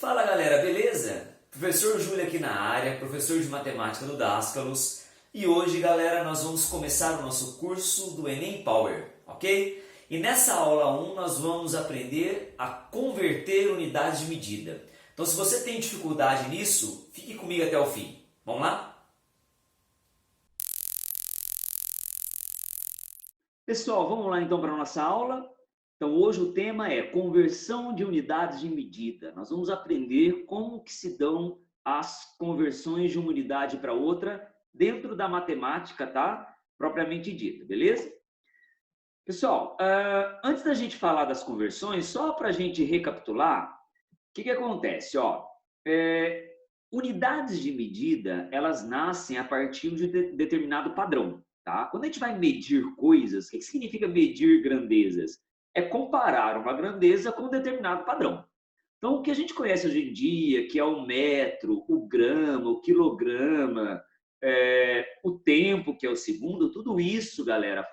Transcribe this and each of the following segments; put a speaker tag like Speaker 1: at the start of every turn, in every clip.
Speaker 1: Fala galera, beleza? Professor Júlio aqui na área, professor de matemática do Dascalos. E hoje, galera, nós vamos começar o nosso curso do Enem Power, ok? E nessa aula 1 nós vamos aprender a converter unidades de medida. Então, se você tem dificuldade nisso, fique comigo até o fim. Vamos lá? Pessoal, vamos lá então para a nossa aula. Então, hoje o tema é conversão de unidades de medida. Nós vamos aprender como que se dão as conversões de uma unidade para outra dentro da matemática, tá? Propriamente dita, beleza? Pessoal, antes da gente falar das conversões, só para a gente recapitular, o que acontece? Unidades de medida, elas nascem a partir de determinado padrão, tá? Quando a gente vai medir coisas, o que significa medir grandezas? É comparar uma grandeza com um determinado padrão. Então, o que a gente conhece hoje em dia, que é o metro, o grama, o quilograma, o tempo, que é o segundo, tudo isso, galera,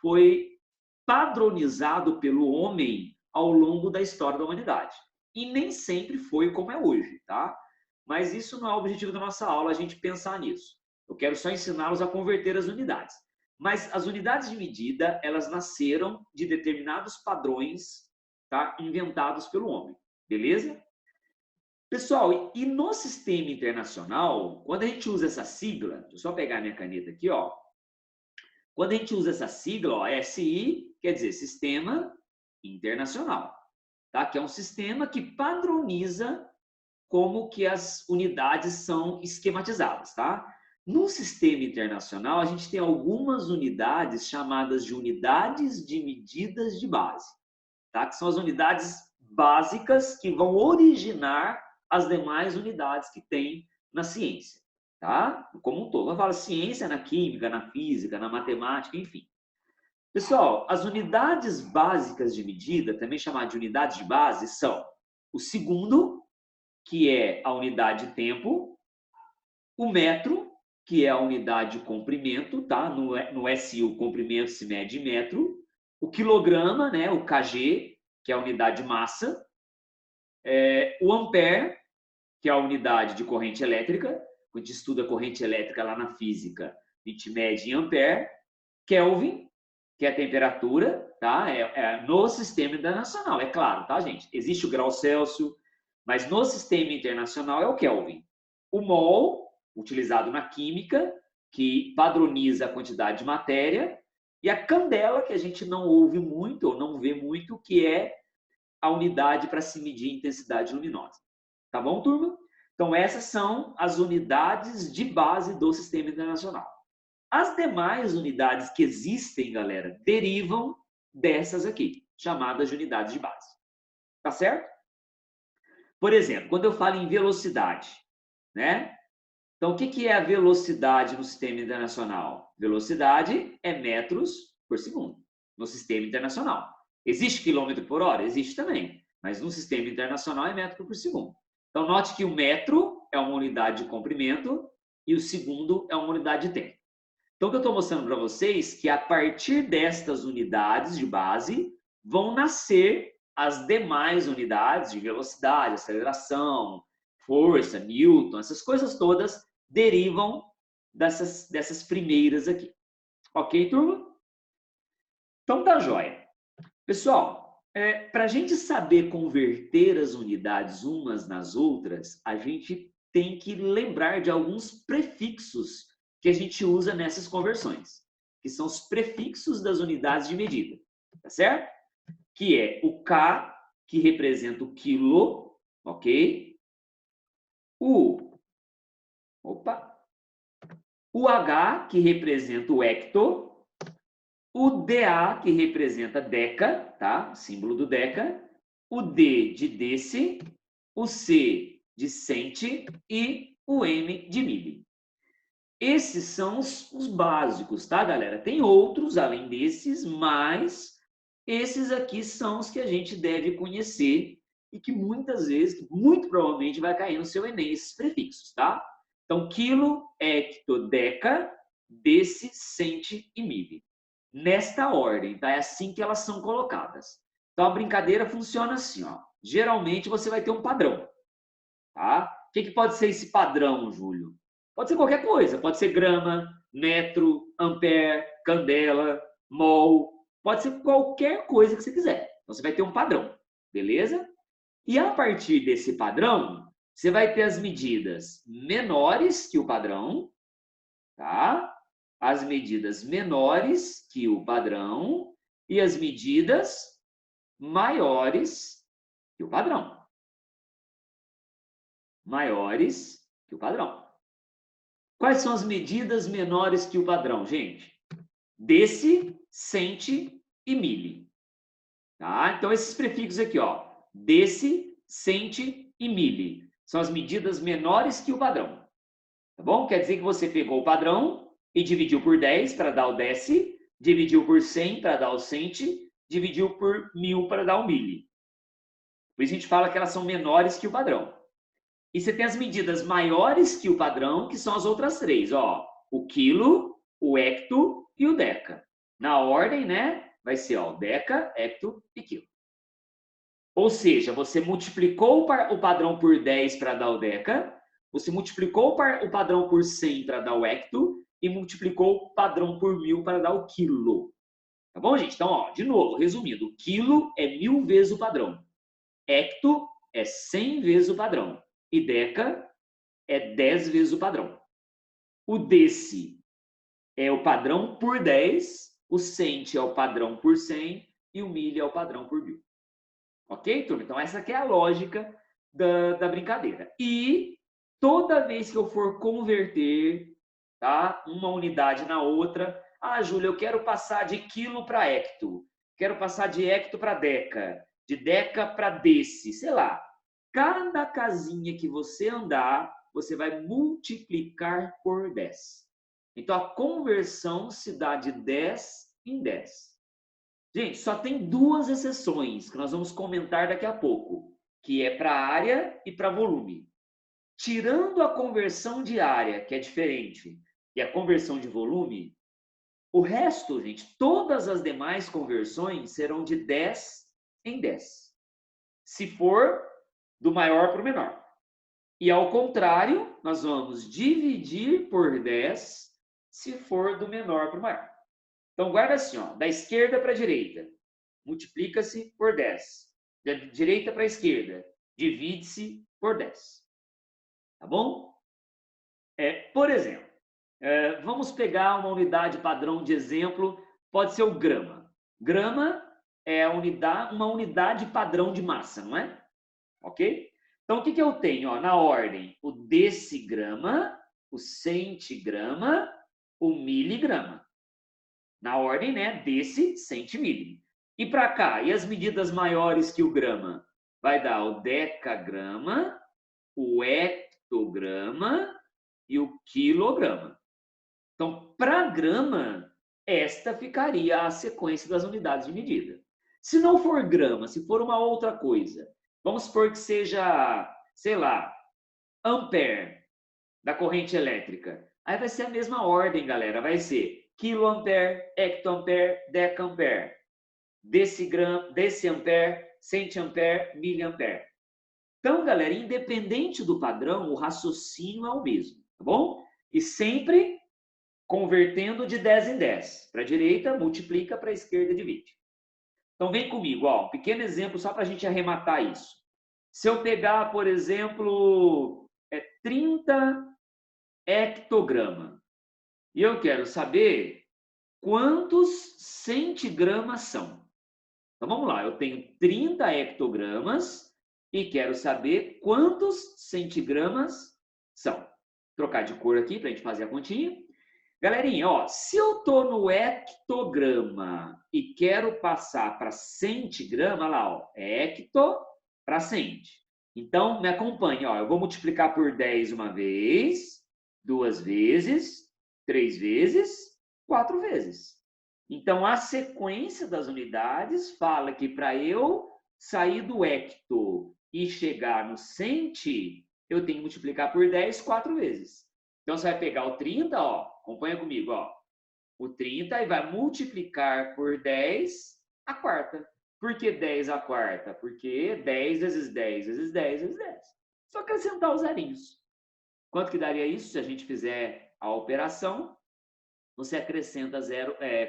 Speaker 1: foi padronizado pelo homem ao longo da história da humanidade. E nem sempre foi como é hoje, tá? Mas isso não é o objetivo da nossa aula, a gente pensar nisso. Eu quero só ensiná-los a converter as unidades. Mas as unidades de medida, elas nasceram de determinados padrões, tá, inventados pelo homem. Beleza? Pessoal, e no sistema internacional, quando a gente usa essa sigla, deixa eu só pegar minha caneta aqui, ó. Quando a gente usa essa sigla, ó, SI, quer dizer Sistema Internacional, tá? Que é um sistema que padroniza como que as unidades são esquematizadas, tá? No sistema internacional, a gente tem algumas unidades chamadas de unidades de medidas de base, tá? Que são as unidades básicas que vão originar as demais unidades que tem na ciência, tá? Como um todo. Eu falo ciência na química, na física, na matemática, enfim. Pessoal, as unidades básicas de medida, também chamadas de unidades de base, são o segundo, que é a unidade de tempo, o metro, que é a unidade de comprimento, tá? No SI, o comprimento se mede em metro, o quilograma, né? O kg, que é a unidade de massa, o ampere, que é a unidade de corrente elétrica, quando a gente estuda corrente elétrica lá na física, a gente mede em ampere, Kelvin, que é a temperatura, tá? No sistema internacional, é claro, tá, gente? Existe o grau Celsius, mas no sistema internacional é o Kelvin. O mol, utilizado na química, que padroniza a quantidade de matéria, e a candela, que a gente não ouve muito ou não vê muito, que é a unidade para se medir a intensidade luminosa. Tá bom, turma? Então, essas são as unidades de base do sistema internacional. As demais unidades que existem, galera, derivam dessas aqui, chamadas de unidades de base. Tá certo? Por exemplo, quando eu falo em velocidade, né? Então, o que é a velocidade no sistema internacional? Velocidade é metros por segundo no sistema internacional. Existe quilômetro por hora? Existe também, mas no sistema internacional é metro por segundo. Então, note que o metro é uma unidade de comprimento e o segundo é uma unidade de tempo. Então, o que eu estou mostrando para vocês é que a partir destas unidades de base vão nascer as demais unidades de velocidade, aceleração, força, Newton, essas coisas todas derivam dessas primeiras aqui. Ok, turma? Então tá jóia. Pessoal, para a gente saber converter as unidades umas nas outras, a gente tem que lembrar de alguns prefixos que a gente usa nessas conversões, que são os prefixos das unidades de medida, tá certo? Que é o K, que representa o quilo, ok? O H, que representa o hecto, o DA, que representa deca, tá? Símbolo do deca, o D de desse, o C de cente e o M de mili. Esses são os básicos, tá, galera? Tem outros além desses, mas esses aqui são os que a gente deve conhecer e que muitas vezes, muito provavelmente, vai cair no seu Enem, esses prefixos, tá? Então, quilo, hecto, deca, desse, cente e mili. Nesta ordem, tá? É assim que elas são colocadas. Então, a brincadeira funciona assim, ó. Geralmente, você vai ter um padrão. tá? O que pode ser esse padrão, Júlio? Pode ser qualquer coisa. Pode ser grama, metro, ampere, candela, mol. Pode ser qualquer coisa que você quiser. Então, você vai ter um padrão, beleza? E a partir desse padrão, você vai ter as medidas menores que o padrão, tá? As medidas menores que o padrão e as medidas maiores que o padrão. Maiores que o padrão. Quais são as medidas menores que o padrão, gente? Deci, centi e mili. Tá? Então, esses prefixos aqui, ó. Deci, centi e mili. São as medidas menores que o padrão. Tá bom? Quer dizer que você pegou o padrão e dividiu por 10 para dar o deci, dividiu por 100 para dar o centi, dividiu por 1000 para dar o mili. Por isso a gente fala que elas são menores que o padrão. E você tem as medidas maiores que o padrão, que são as outras três, ó. O quilo, o hecto e o deca. Na ordem, né? Vai ser, ó, deca, hecto e quilo. Ou seja, você multiplicou o padrão por 10 para dar o deca, você multiplicou o padrão por 100 para dar o hecto e multiplicou o padrão por 1000 para dar o quilo. Tá bom, gente? Então, ó, de novo, resumindo, quilo é 1000 vezes o padrão. Hecto é 100 vezes o padrão. E deca é 10 vezes o padrão. O deci é o padrão por 10, o centi é o padrão por 100 e o milho é o padrão por 1000. Ok, turma? Então, essa aqui é a lógica da brincadeira. E toda vez que eu for converter, tá, uma unidade na outra, Júlia, eu quero passar de quilo para hecto, quero passar de hecto para deca, de deca para deci, sei lá. Cada casinha que você andar, você vai multiplicar por 10. Então, a conversão se dá de 10 em 10. Gente, só tem duas exceções que nós vamos comentar daqui a pouco, que é para área e para volume. Tirando a conversão de área, que é diferente, e a conversão de volume, o resto, gente, todas as demais conversões serão de 10 em 10. Se for do maior para o menor. E ao contrário, nós vamos dividir por 10 se for do menor para o maior. Então, guarda assim, ó, da esquerda para a direita, multiplica-se por 10. Da direita para a esquerda, divide-se por 10. Tá bom? Por exemplo, vamos pegar uma unidade padrão de exemplo, pode ser o grama. Grama é uma unidade padrão de massa, não é? Ok? Então, o que eu tenho? Ó, na ordem, o decigrama, o centigrama, o miligrama. Na ordem, né? Deci, centi, mili. E para cá, e as medidas maiores que o grama? Vai dar o decagrama, o hectograma e o quilograma. Então, para grama, esta ficaria a sequência das unidades de medida. Se não for grama, se for uma outra coisa, vamos supor que seja, sei lá, ampere da corrente elétrica. Aí vai ser a mesma ordem, galera. Vai ser quiloampere, hectoampere, decampere, deciampere, centiampere, miliampere. Então, galera, independente do padrão, o raciocínio é o mesmo, tá bom? E sempre convertendo de 10 em 10. Para a direita, multiplica, para a esquerda, divide. Então, vem comigo, ó, um pequeno exemplo só para a gente arrematar isso. Se eu pegar, por exemplo, 30 hectograma, e eu quero saber quantos centigramas são. Então, vamos lá, eu tenho 30 hectogramas e quero saber quantos centigramas são. Vou trocar de cor aqui para a gente fazer a continha. Galerinha, ó, se eu estou no hectograma e quero passar para centigrama, lá, ó, é hecto para centi. Então, me acompanhe, ó, eu vou multiplicar por 10 uma vez, 2 vezes, 3 vezes, 4 vezes. Então, a sequência das unidades fala que para eu sair do hecto e chegar no centi, eu tenho que multiplicar por 10 4 vezes. Então, você vai pegar o 30, ó, acompanha comigo, ó, o 30 e vai multiplicar por 10 a quarta. Por que 10 a quarta? Porque 10 vezes 10 vezes 10 vezes 10. Só acrescentar os zerinhos. Quanto que daria isso? Se a gente fizer a operação, você acrescenta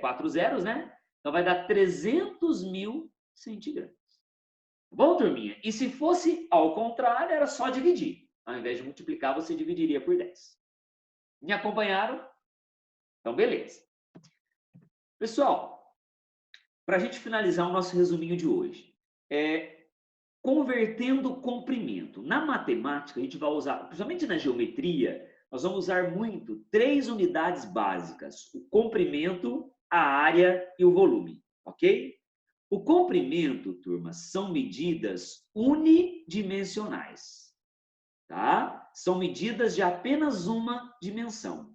Speaker 1: 4 zeros, né? Então vai dar 300.000 centigramas. Bom, turminha? E se fosse ao contrário, era só dividir. Ao invés de multiplicar, você dividiria por 10. Me acompanharam? Então, beleza. Pessoal, para a gente finalizar o nosso resuminho de hoje, convertendo o comprimento. Na matemática, a gente vai usar, principalmente na geometria, nós vamos usar muito 3 unidades básicas: o comprimento, a área e o volume, ok? O comprimento, turma, são medidas unidimensionais, tá? São medidas de apenas uma dimensão.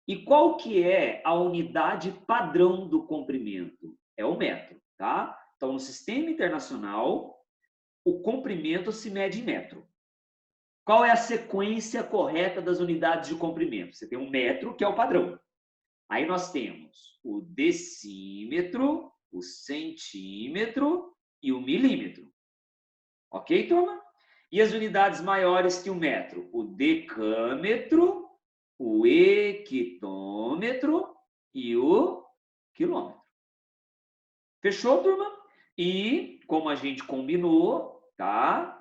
Speaker 1: E qual que é a unidade padrão do comprimento? É o metro, tá? Então, no sistema internacional, o comprimento se mede em metro. Qual é a sequência correta das unidades de comprimento? Você tem um metro, que é o padrão. Aí nós temos o decímetro, o centímetro e o milímetro. Ok, turma? E as unidades maiores que o metro? O decâmetro, o hectômetro e o quilômetro. Fechou, turma? E, como a gente combinou, tá?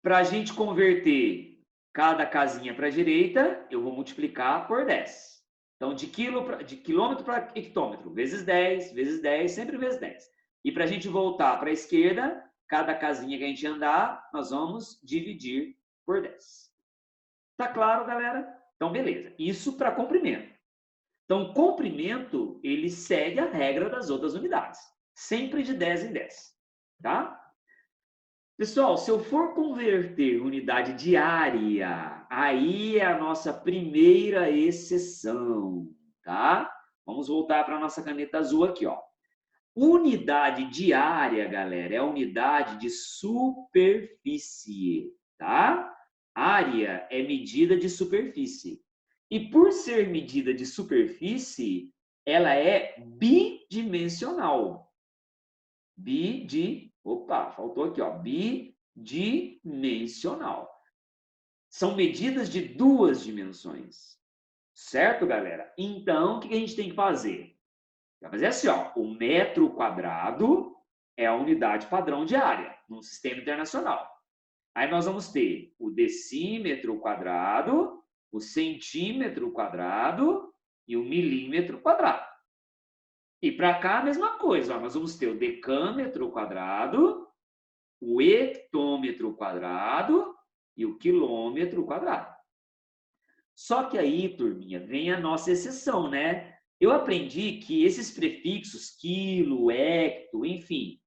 Speaker 1: Para a gente converter cada casinha para a direita, eu vou multiplicar por 10. Então, de quilômetro para hectômetro, vezes 10, sempre vezes 10. E para a gente voltar para a esquerda, cada casinha que a gente andar, nós vamos dividir por 10. Tá claro, galera? Então, beleza. Isso para comprimento. Então, o comprimento, ele segue a regra das outras unidades. Sempre de 10 em 10. Tá? Pessoal, se eu for converter unidade de área, aí é a nossa primeira exceção, tá? Vamos voltar para a nossa caneta azul aqui, ó. Unidade de área, galera, é a unidade de superfície, tá? Área é medida de superfície. E por ser medida de superfície, ela é bidimensional. Opa, faltou aqui, ó. Bidimensional. São medidas de 2 dimensões. Certo, galera? Então, o que a gente tem que fazer? Vai fazer assim, ó. O metro quadrado é a unidade padrão de área no sistema internacional. Aí nós vamos ter o decímetro quadrado, o centímetro quadrado e o milímetro quadrado. E para cá a mesma coisa, ó, nós vamos ter o decâmetro quadrado, o hectômetro quadrado e o quilômetro quadrado. Só que aí, turminha, vem a nossa exceção, né? Eu aprendi que esses prefixos, quilo, hecto, enfim,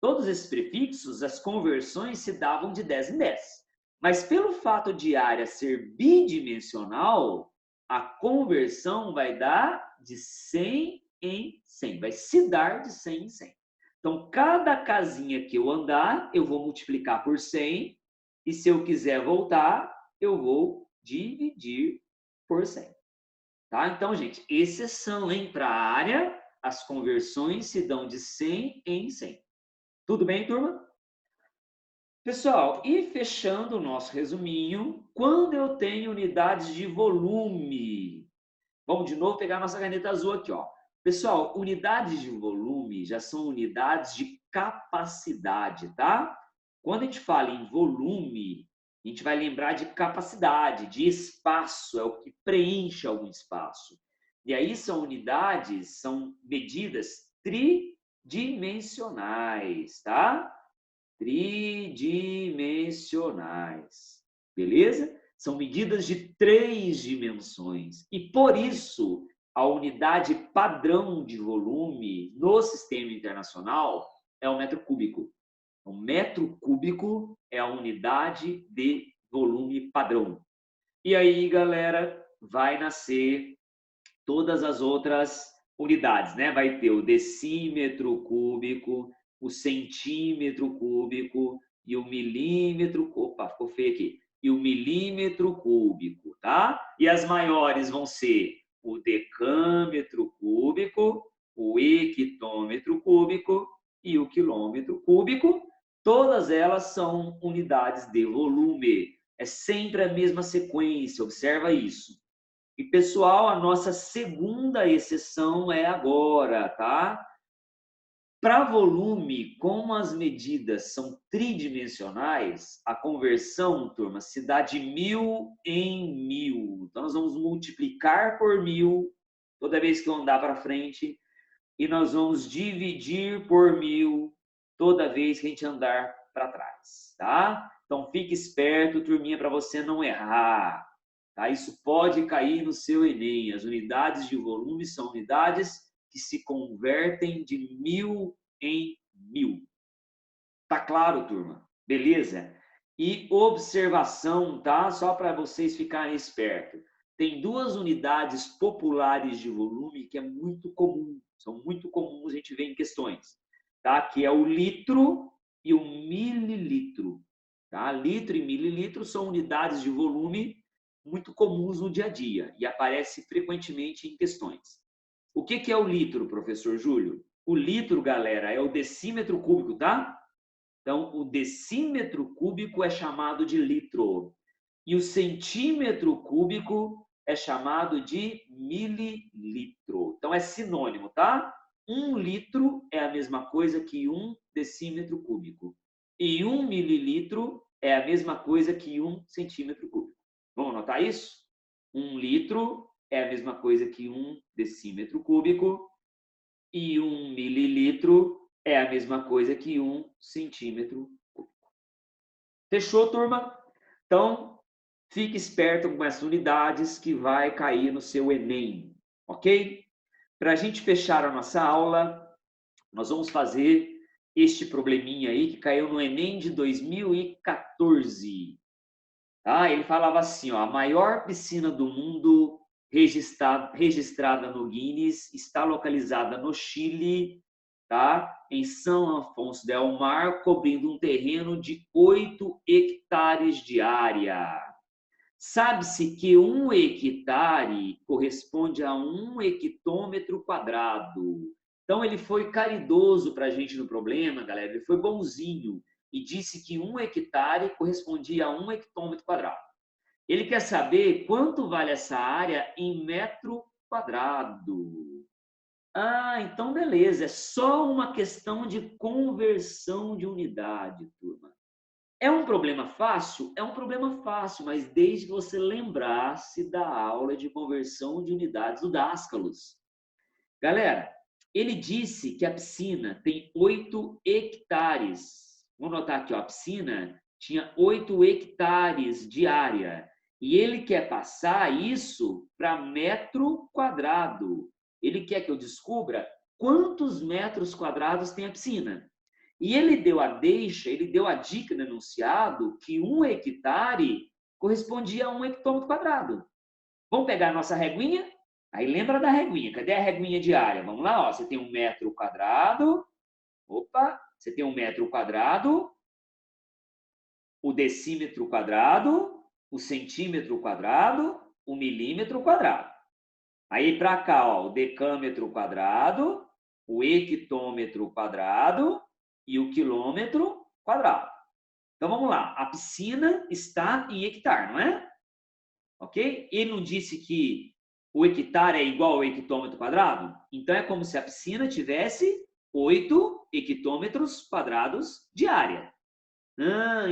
Speaker 1: todos esses prefixos, as conversões se davam de 10 em 10. Mas pelo fato de área ser bidimensional, a conversão vai dar de 100 em 100. Vai se dar de 100 em 100. Então, cada casinha que eu andar, eu vou multiplicar por 100. E se eu quiser voltar, eu vou dividir por 100. Tá? Então, gente, exceção, hein? Para a área, as conversões se dão de 100 em 100. Tudo bem, turma? Pessoal, e fechando o nosso resuminho, quando eu tenho unidades de volume, vamos de novo pegar a nossa caneta azul aqui, ó. Pessoal, unidades de volume já são unidades de capacidade, tá? Quando a gente fala em volume, a gente vai lembrar de capacidade, de espaço, é o que preenche algum espaço. E aí são unidades, são medidas tridimensionais, tá? Tridimensionais, beleza? São medidas de 3 dimensões. E por isso, a unidade padrão de volume no sistema internacional é o metro cúbico. O metro cúbico é a unidade de volume padrão. E aí, galera, vai nascer todas as outras unidades, né? Vai ter o decímetro cúbico, o centímetro cúbico e o milímetro... Opa, ficou feio aqui. E o milímetro cúbico, tá? E as maiores vão ser o decâmetro cúbico, o hectômetro cúbico e o quilômetro cúbico. Todas elas são unidades de volume. É sempre a mesma sequência, observa isso. E, pessoal, a nossa segunda exceção é agora, tá? Para volume, como as medidas são tridimensionais, a conversão, turma, se dá de 1000 em 1000. Então, nós vamos multiplicar por 1000 toda vez que eu andar para frente e nós vamos dividir por 1000 toda vez que a gente andar para trás, tá? Então, fique esperto, turminha, para você não errar. Tá? Isso pode cair no seu Enem. As unidades de volume são unidades que se convertem de 1000 em 1000. Tá claro, turma? Beleza? E observação, tá? Só para vocês ficarem espertos. Tem duas unidades populares de volume que é muito comum, são muito comuns a gente ver em questões, tá? Que é o litro e o mililitro, tá? Litro e mililitro são unidades de volume muito comuns no dia a dia e aparece frequentemente em questões. O que é o litro, professor Júlio? O litro, galera, é o decímetro cúbico, tá? Então, o decímetro cúbico é chamado de litro. E o centímetro cúbico é chamado de mililitro. Então, é sinônimo, tá? 1 litro é a mesma coisa que 1 decímetro cúbico. E 1 mililitro é a mesma coisa que 1 centímetro cúbico. Vamos anotar isso? 1 litro é a mesma coisa que 1 decímetro cúbico. E 1 mililitro é a mesma coisa que 1 centímetro cúbico. Fechou, turma? Então, fique esperto com essas unidades que vai cair no seu Enem, ok? Para a gente fechar a nossa aula, nós vamos fazer este probleminha aí que caiu no Enem de 2014. Ah, ele falava assim, ó, a maior piscina do mundo registrada no Guinness está localizada no Chile, tá? Em São Afonso del Mar, cobrindo um terreno de 8 hectares de área. Sabe-se que 1 hectare corresponde a 1 hectômetro quadrado. Então, ele foi caridoso para a gente no problema, galera. Ele foi bonzinho e disse que 1 hectare correspondia a 1 hectômetro quadrado. Ele quer saber quanto vale essa área em metro quadrado. Ah, então beleza. É só uma questão de conversão de unidade, turma. É um problema fácil? É um problema fácil, mas desde que você lembrasse da aula de conversão de unidades do Dascalos. Galera, ele disse que a piscina tem 8 hectares. Vamos notar aqui, ó, a piscina tinha 8 hectares de área. E ele quer passar isso para metro quadrado. Ele quer que eu descubra quantos metros quadrados tem a piscina. E ele deu a deixa, ele deu a dica no enunciado que 1 hectare correspondia a 1 hectômetro quadrado. Vamos pegar a nossa reguinha? Aí lembra da reguinha. Cadê a reguinha de área? Vamos lá, ó. Você tem 1 metro quadrado. Opa! Você tem 1 metro quadrado, o decímetro quadrado, o centímetro quadrado, o milímetro quadrado. Aí para cá, ó, o decâmetro quadrado, o hectômetro quadrado e o quilômetro quadrado. Então vamos lá. A piscina está em hectare, não é? Ok? Ele não disse que o hectare é igual ao hectômetro quadrado? Então é como se a piscina tivesse 8 hectômetros quadrados de área.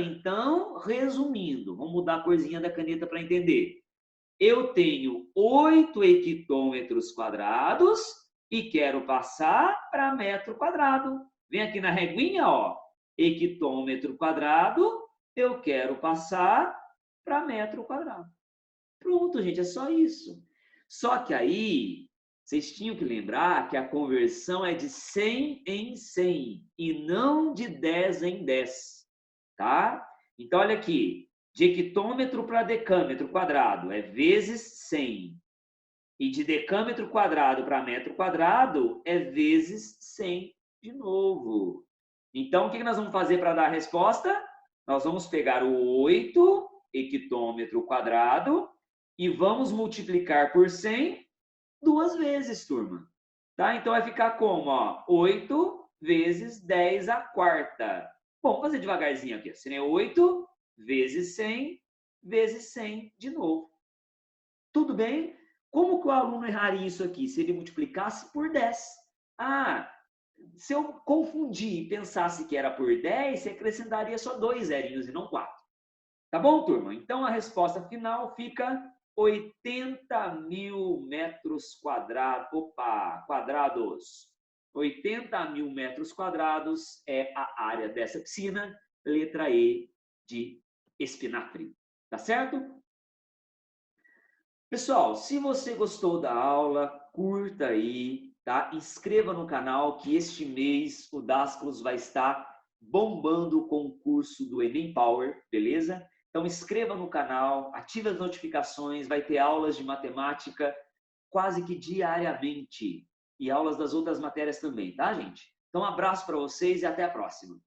Speaker 1: Então, resumindo, vamos mudar a corzinha da caneta para entender. Eu tenho 8 hectômetros quadrados e quero passar para metro quadrado. Vem aqui na reguinha, ó, hectômetro quadrado, eu quero passar para metro quadrado. Pronto, gente, é só isso. Só que aí, vocês tinham que lembrar que a conversão é de 100 em 100 e não de 10 em 10, tá? Então, olha aqui, de hectômetro para decâmetro quadrado é vezes 100. E de decâmetro quadrado para metro quadrado é vezes 100 de novo. Então, o que nós vamos fazer para dar a resposta? Nós vamos pegar o 8 hectômetro quadrado e vamos multiplicar por 100 duas vezes, turma. Tá? Então, vai ficar como? Ó, 8 vezes 10 à quarta. Bom, vamos fazer devagarzinho aqui. Seria 8 vezes 100 vezes 100 de novo. Tudo bem? Como que o aluno erraria isso aqui? Se ele multiplicasse por 10. Ah, se eu confundir e pensasse que era por 10, você acrescentaria só 2 zerinhos e não 4. Tá bom, turma? Então, a resposta final fica 80 mil metros quadrados. Opa, quadrados. 80 mil metros quadrados é a área dessa piscina, letra E de espinafre. Tá certo? Pessoal, se você gostou da aula, curta aí, tá? Inscreva no canal que este mês o Dasclos vai estar bombando com o curso do Enem Power, beleza? Então inscreva no canal, ative as notificações, vai ter aulas de matemática quase que diariamente e aulas das outras matérias também, tá, gente? Então um abraço para vocês e até a próxima.